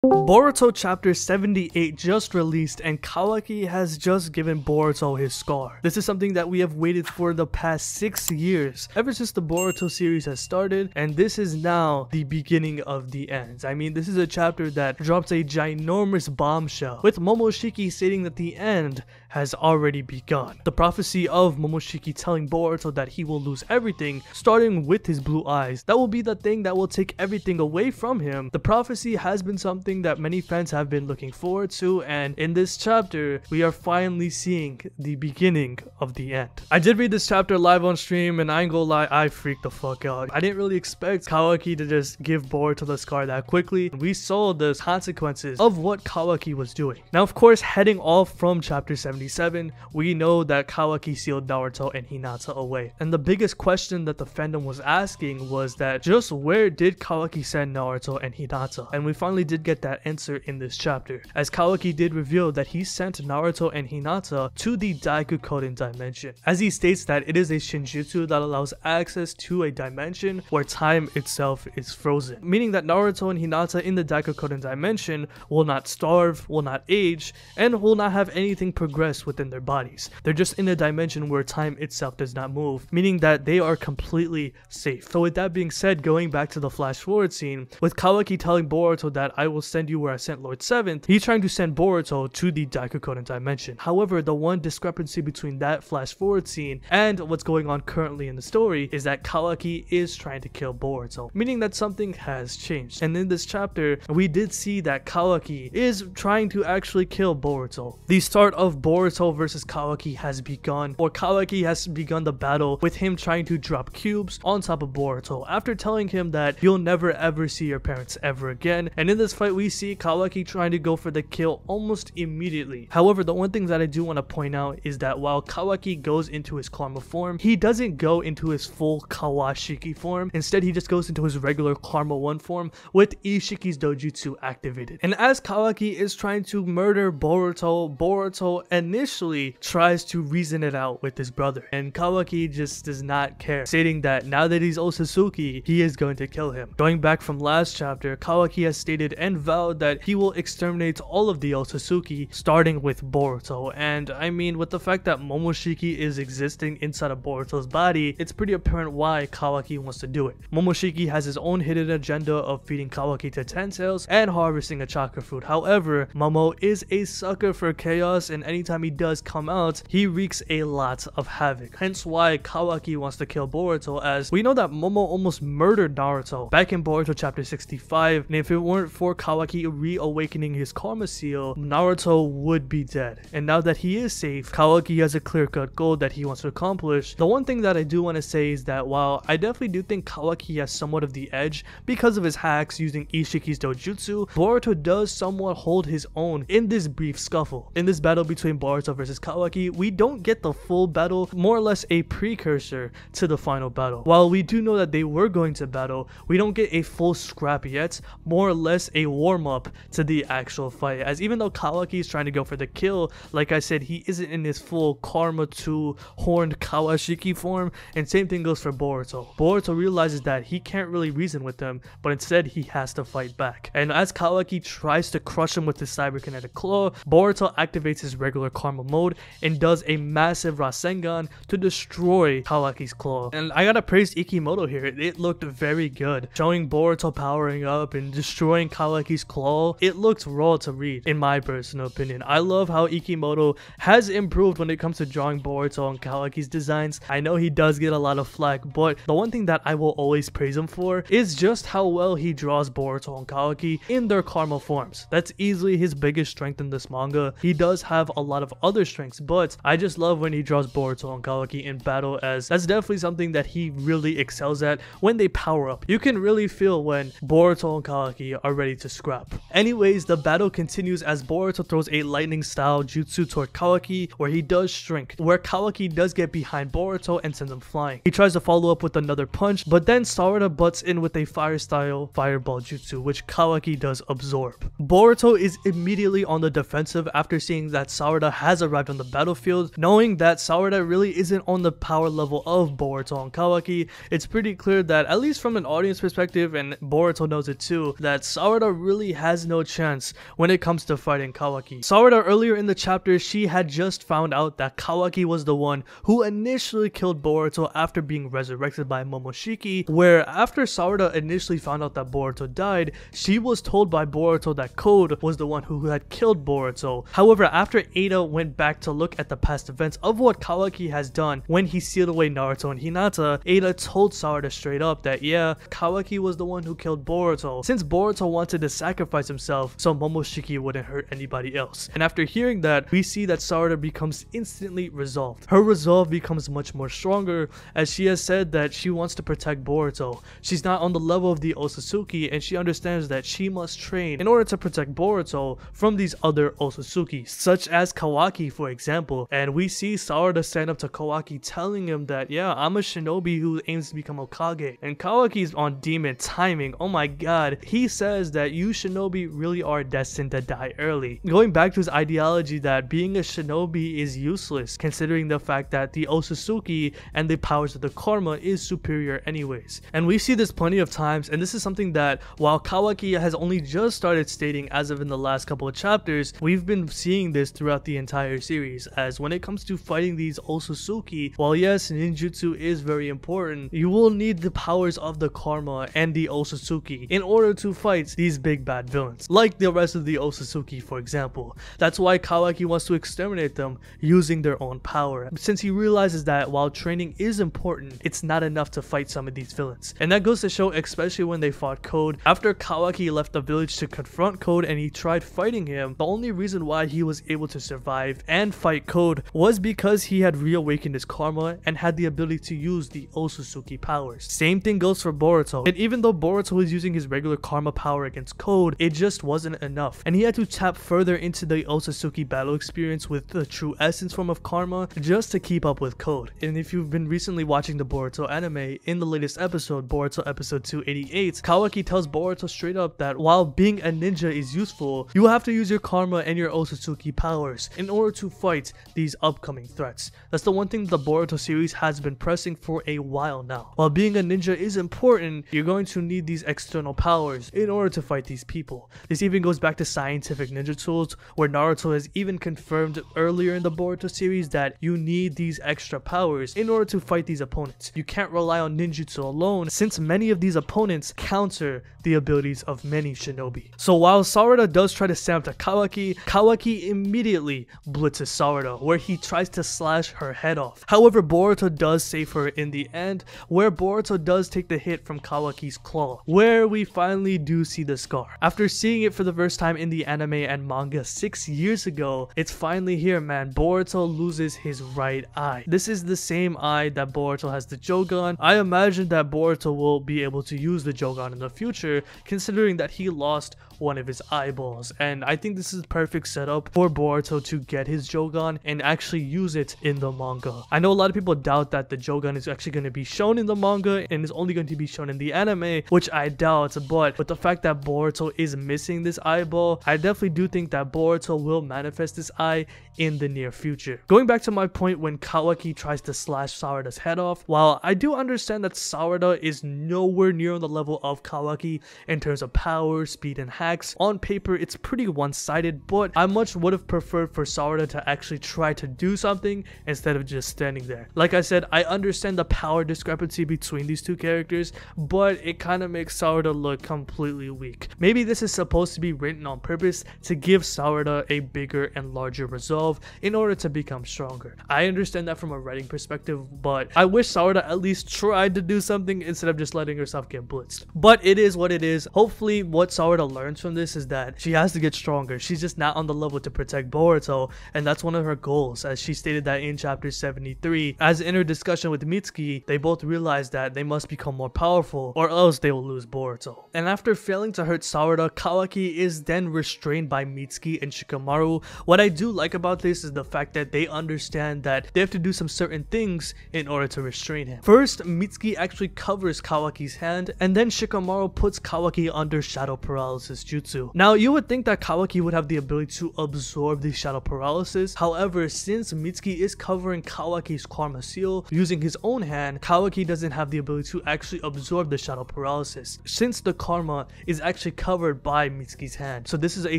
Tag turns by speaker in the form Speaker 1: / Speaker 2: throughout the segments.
Speaker 1: Boruto chapter 78 just released and Kawaki has just given Boruto his scar. This is something that we have waited for the past 6 years, ever since the Boruto series has started, and this is now the beginning of the end. I mean, this is a chapter that drops a ginormous bombshell, with Momoshiki stating that the end has already begun. The prophecy of Momoshiki telling Boruto that he will lose everything, starting with his blue eyes. That will be the thing that will take everything away from him. The prophecy has been something that many fans have been looking forward to, and in this chapter we are finally seeing the beginning of the end. I did read this chapter live on stream, and I ain't gonna lie, I freaked the fuck out. I didn't really expect Kawaki to just give Boruto the scar that quickly. We saw the consequences of what Kawaki was doing. Now, of course, heading off from chapter 77, we know that Kawaki sealed Naruto and Hinata away, and the biggest question that the fandom was asking was that just where did Kawaki send Naruto and Hinata? And we finally did get that answer in this chapter, as Kawaki did reveal that he sent Naruto and Hinata to the Daikukoden dimension, as he states that it is a Shinjutsu that allows access to a dimension where time itself is frozen, meaning that Naruto and Hinata in the Daikukoden dimension will not starve, will not age, and will not have anything progress within their bodies. They're just in a dimension where time itself does not move, meaning that they are completely safe. So with that being said, going back to the flash forward scene, with Kawaki telling Boruto that I will send you where I sent Lord Seventh, he's trying to send Boruto to the Daikukoden dimension. However, the one discrepancy between that flash forward scene and what's going on currently in the story is that Kawaki is trying to kill Boruto, meaning that something has changed. And in this chapter, we did see that Kawaki is trying to actually kill Boruto. The start of Boruto versus Kawaki has begun, or Kawaki has begun the battle with him trying to drop cubes on top of Boruto after telling him that you'll never ever see your parents ever again. And in this fight, we see Kawaki trying to go for the kill almost immediately. However, the one thing that I do want to point out is that while Kawaki goes into his Karma form, he doesn't go into his full Kawashiki form. Instead, he just goes into his regular Karma 1 form with Ishiki's Dojutsu activated. And as Kawaki is trying to murder Boruto, Boruto initially tries to reason it out with his brother, and Kawaki just does not care, stating that now that he's Otsutsuki, he is going to kill him. Going back from last chapter, Kawaki has stated and vowed that he will exterminate all of the Otsutsuki, starting with Boruto. And I mean, with the fact that Momoshiki is existing inside of Boruto's body, it's pretty apparent why Kawaki wants to do it. Momoshiki has his own hidden agenda of feeding Kawaki to 10 tails and harvesting a chakra fruit. However, Momo is a sucker for chaos, and anytime he does come out, he wreaks a lot of havoc. Hence why Kawaki wants to kill Boruto, as we know that Momo almost murdered Naruto back in Boruto chapter 65, and if it weren't for Kawaki reawakening his Karma seal, Naruto would be dead. And now that he is safe, Kawaki has a clear-cut goal that he wants to accomplish. The one thing that I do want to say is that while I definitely do think Kawaki has somewhat of the edge because of his hacks using Ishiki's Dojutsu, Boruto does somewhat hold his own in this brief scuffle. In this battle between Boruto versus Kawaki, we don't get the full battle, more or less a precursor to the final battle. While we do know that they were going to battle, we don't get a full scrap yet, more or less a warm-up to the actual fight, as even though Kawaki is trying to go for the kill, like I said, he isn't in his full Karma 2 horned Kawashiki form, and same thing goes for Boruto. Boruto realizes that he can't really reason with him, but instead he has to fight back. And as Kawaki tries to crush him with his cyberkinetic claw, Boruto activates his regular Karma mode and does a massive Rasengan to destroy Kawaki's claw. And I gotta praise Ikimoto here, it looked very good. Showing Boruto powering up and destroying Kawaki's claw, it looked raw to read, in my personal opinion. I love how Ikimoto has improved when it comes to drawing Boruto and Kawaki's designs. I know he does get a lot of flack, but the one thing that I will always praise him for is just how well he draws Boruto and Kawaki in their Karma forms. That's easily his biggest strength in this manga. He does have a lot of other strengths, but I just love when he draws Boruto and Kawaki in battle, as that's definitely something that he really excels at when they power up. You can really feel when Boruto and Kawaki are ready to scrap. Anyways, the battle continues as Boruto throws a lightning style jutsu toward Kawaki, where he does shrink, where Kawaki does get behind Boruto and sends him flying. He tries to follow up with another punch, but then Sarada butts in with a fire style fireball jutsu, which Kawaki does absorb. Boruto is immediately on the defensive after seeing that Sarada has arrived on the battlefield. Knowing that Sarada really isn't on the power level of Boruto and Kawaki, it's pretty clear that, at least from an audience perspective, and Boruto knows it too, that Sarada really has no chance when it comes to fighting Kawaki. Sarada earlier in the chapter, she had just found out that Kawaki was the one who initially killed Boruto after being resurrected by Momoshiki, where after Sarada initially found out that Boruto died, she was told by Boruto that Code was the one who had killed Boruto. However, after Ada went back to look at the past events of what Kawaki has done when he sealed away Naruto and Hinata, Ada told Sarada straight up that yeah, Kawaki was the one who killed Boruto, since Boruto wanted to sacrifice himself so Momoshiki wouldn't hurt anybody else. And after hearing that, we see that Sarada becomes instantly resolved. Her resolve becomes much more stronger, as she has said that she wants to protect Boruto. She's not on the level of the Otsutsuki, and she understands that she must train in order to protect Boruto from these other Otsutsuki, such as Kawaki for example. And we see Sarada stand up to Kawaki telling him that yeah, I'm a shinobi who aims to become Hokage, and Kawaki's on demon timing. Oh my god, he says that you shinobi really are destined to die early, going back to his ideology that being a shinobi is useless considering the fact that the Otsutsuki and the powers of the karma is superior anyways. And we see this plenty of times, and this is something that while Kawaki has only just started stating as of in the last couple of chapters, we've been seeing this throughout the entire series, as when it comes to fighting these Otsutsuki, while yes, ninjutsu is very important, you will need the powers of the karma and the Otsutsuki in order to fight these big bad villains, like the rest of the Otsutsuki for example. That's why Kawaki wants to exterminate them using their own power, since he realizes that while training is important, it's not enough to fight some of these villains. And that goes to show especially when they fought Code. After Kawaki left the village to confront Code and he tried fighting him, the only reason why he was able to survive and fight Code was because he had reawakened his karma and had the ability to use the Otsutsuki powers. Same thing goes for Boruto, and even though Boruto was using his regular karma power against Code, it just wasn't enough, and he had to tap further into the Otsutsuki battle experience with the true essence form of karma just to keep up with Code. And if you've been recently watching the Boruto anime, in the latest episode, Boruto episode 288, Kawaki tells Boruto straight up that while being a ninja is useful, you have to use your karma and your Otsutsuki powers in order to fight these upcoming threats. That's the one thing the Boruto series has been pressing for a while now. While being a ninja is important, you're going to need these external powers in order to fight these people. This even goes back to scientific ninja tools, where Naruto has even confirmed earlier in the Boruto series that you need these extra powers in order to fight these opponents. You can't rely on ninjutsu alone, since many of these opponents counter the abilities of many shinobi. So while Sarada does try to stand up to Kawaki, Kawaki immediately blitzes Sarada, where he tries to slash her head off. However, Boruto does save her in the end, where Boruto does take the hit from Kawaki's claw, where we finally do see the scar. After seeing it for the first time in the anime and manga 6 years ago, it's finally here, man. Boruto loses his right eye. This is the same eye that Boruto has the Jogan. I imagine that Boruto will be able to use the Jogan in the future, considering that he lost one of his eyeballs, and I think this is perfect setup for Boruto to get his Jogan and actually use it in the manga. I know a lot of people doubt that the Jogan is actually going to be shown in the manga and is only going to be shown in the anime, which I doubt, but with the fact that Boruto is missing this eyeball, I definitely do think that Boruto will manifest this eye in the near future. Going back to my point when Kawaki tries to slash Sarada's head off, while I do understand that Sarada is nowhere near on the level of Kawaki in terms of power, speed, and hacks, on paper it's pretty one-sided, but I much would have preferred for Sarada to actually try to do something instead of just standing there. Like I said, I understand the power discrepancy between these two characters, but it kind of makes Sarada look completely weak. Maybe this is supposed to be written on purpose to give Sarada a bigger and larger resolve in order to become stronger. I understand that from a writing perspective, but I wish Sarada at least tried to do something instead of just letting herself get blitzed. But it is what it is. Hopefully what Sarada learns from this is that she has to get stronger. She's just not on the level to protect Boruto, and that's one of her goals, as she stated that in chapter 73. As in her discussion with Mitsuki, they both realized that they must become more powerful or else they will lose Boruto. And after failing to hurt Sarada, Kawaki is then restrained by Mitsuki and Shikamaru. What I do like about this is the fact that they understand that they have to do some certain things in order to restrain him. First, Mitsuki actually covers Kawaki's hand, and then Shikamaru puts Kawaki under shadow paralysis jutsu. Now you would think that Kawaki would have the ability to absorb the shadow paralysis. However, since Mitsuki is covering Kawaki's karma seal using his own hand, Kawaki doesn't have the ability to actually absorb the shadow paralysis since the karma is actually covered by Mitsuki's hand. So this is a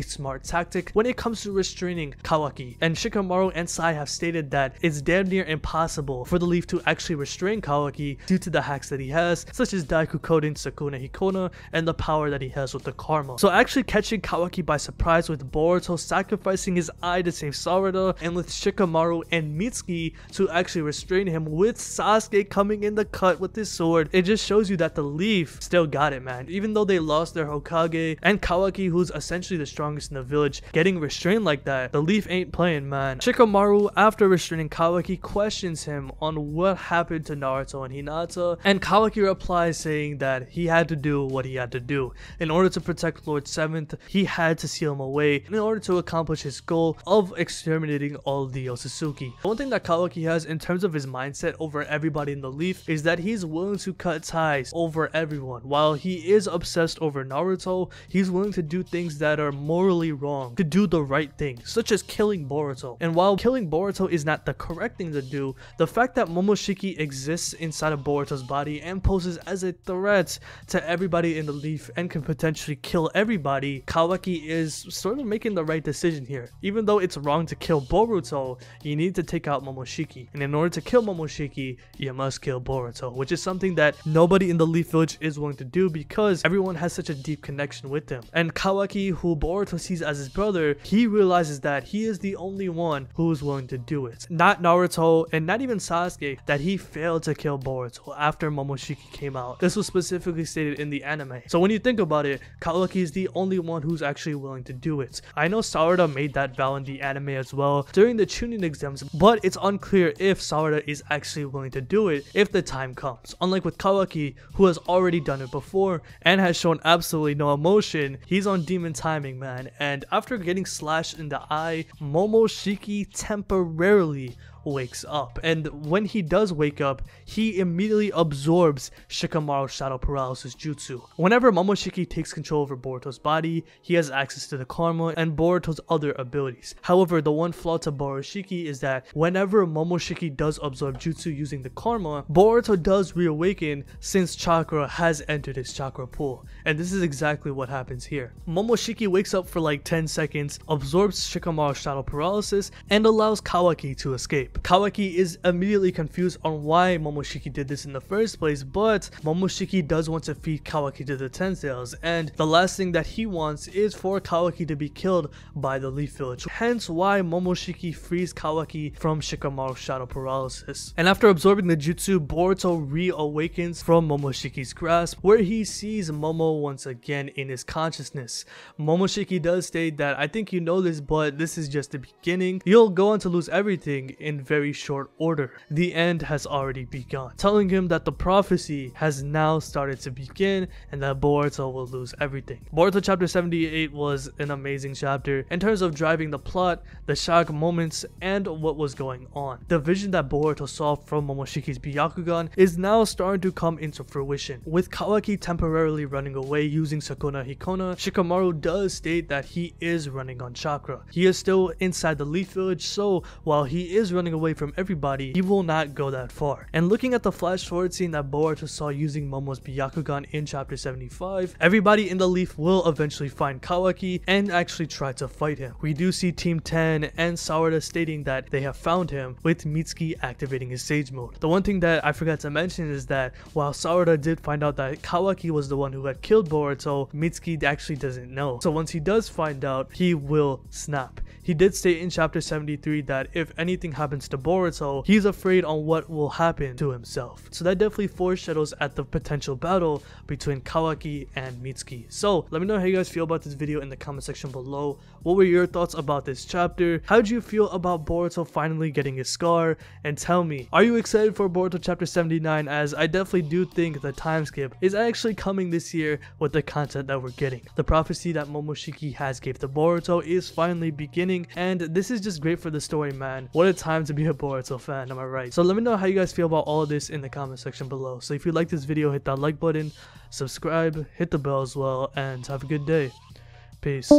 Speaker 1: smart tactic when it comes to restraining Kawaki, and Shikamaru and Sai have stated that it's damn near impossible for the Leaf to actually restrain Kawaki due to the hacks that he has, such as Daiku Koden, Sukuna Hikona, and the power that he has with the karma. So actually catching Kawaki by surprise with Boruto sacrificing his eye to save Sarada, and with Shikamaru and Mitsuki to actually restrain him with Sasuke coming in the cut with his sword, it just shows you that the Leaf still got it, man. Even though they lost their Hokage and Kawaki, who's essentially the strongest in the village, getting restrained like that, the Leaf ain't playing, man. Shikamaru, after restraining Kawaki, questions him on what happened to Naruto and Hinata, and Kawaki replies saying that he had to do what he had to do. In order to protect Lord 7th, he had to seal him away in order to accomplish his goal of exterminating all of the Otsutsuki. One thing that Kawaki has in terms of his mindset over everybody in the Leaf is that he's willing to cut ties over everyone. While he is obsessed over Naruto, he's willing to do things that are morally wrong to do the right thing, such as killing Boruto. And while killing Boruto is not the correct thing to do, the fact that Momoshiki exists inside of Boruto's body and poses as a threat to everybody in the Leaf and can potentially kill everybody, Kawaki is sort of making the right decision here. Even though it's wrong to kill Boruto, you need to take out Momoshiki, and in order to kill Momoshiki, you must kill Boruto, which is something that nobody in the Leaf Village is willing to do because everyone has such a deep connection with him. And Kawaki, who Boruto sees as his brother, he realizes that he is the only one who is willing to do it. Not Naruto and not even Sasuke, that he failed to kill Boruto after Momoshiki came out. This was specifically stated in the anime. So when you think about it, Kawaki is the only one who's actually willing to do it. I know Sarada made that vow in the anime as well during the Chunin exams, but it's unclear if Sarada is actually willing to do it if the time comes. Unlike with Kawaki, who has already done it before and has shown absolutely no emotion, he's on demon timing, man. And after getting slashed in the eye, Momoshiki temporarily wakes up, and when he does wake up, he immediately absorbs Shikamaru's shadow paralysis jutsu. Whenever Momoshiki takes control over Boruto's body, he has access to the karma and Boruto's other abilities. However, the one flaw to Borushiki is that whenever Momoshiki does absorb jutsu using the karma, Boruto does reawaken since chakra has entered his chakra pool, and this is exactly what happens here. Momoshiki wakes up for like 10 seconds, absorbs Shikamaru's shadow paralysis, and allows Kawaki to escape. Kawaki is immediately confused on why Momoshiki did this in the first place, but Momoshiki does want to feed Kawaki to the Tensei's, and the last thing that he wants is for Kawaki to be killed by the Leaf Village. Hence why Momoshiki frees Kawaki from Shikamaru's shadow paralysis. And after absorbing the jutsu, Boruto reawakens from Momoshiki's grasp, where he sees Momo once again in his consciousness. Momoshiki does state that, "I think you know this, but this is just the beginning. You'll go on to lose everything in very short order. The end has already begun," telling him that the prophecy has now started to begin and that Boruto will lose everything. Boruto chapter 78 was an amazing chapter in terms of driving the plot, the shock moments, and what was going on. The vision that Boruto saw from Momoshiki's Byakugan is now starting to come into fruition. With Kawaki temporarily running away using Sukuna Hikona, Shikamaru does state that he is running on chakra. He is still inside the Leaf Village, so while he is running away from everybody, he will not go that far. And looking at the flash forward scene that Boruto saw using Momo's Byakugan in chapter 75, everybody in the Leaf will eventually find Kawaki and actually try to fight him. We do see Team 10 and Sarada stating that they have found him, with Mitsuki activating his Sage Mode. The one thing that I forgot to mention is that while Sarada did find out that Kawaki was the one who had killed Boruto, Mitsuki actually doesn't know. So once he does find out, he will snap. He did state in chapter 73 that if anything happens to Boruto, he's afraid on what will happen to himself. So that definitely foreshadows at the potential battle between Kawaki and Mitsuki. So let me know how you guys feel about this video in the comment section below. What were your thoughts about this chapter? How did you feel about Boruto finally getting his scar? And tell me, are you excited for Boruto chapter 79, as I definitely do think the time skip is actually coming this year with the content that we're getting. The prophecy that Momoshiki has gave to Boruto is finally beginning, and this is just great for the story, man. What a time to be a Boruto fan, am I right? So let me know how you guys feel about all of this in the comment section below. So if you like this video, hit that like button, subscribe, hit the bell as well, and have a good day. Peace.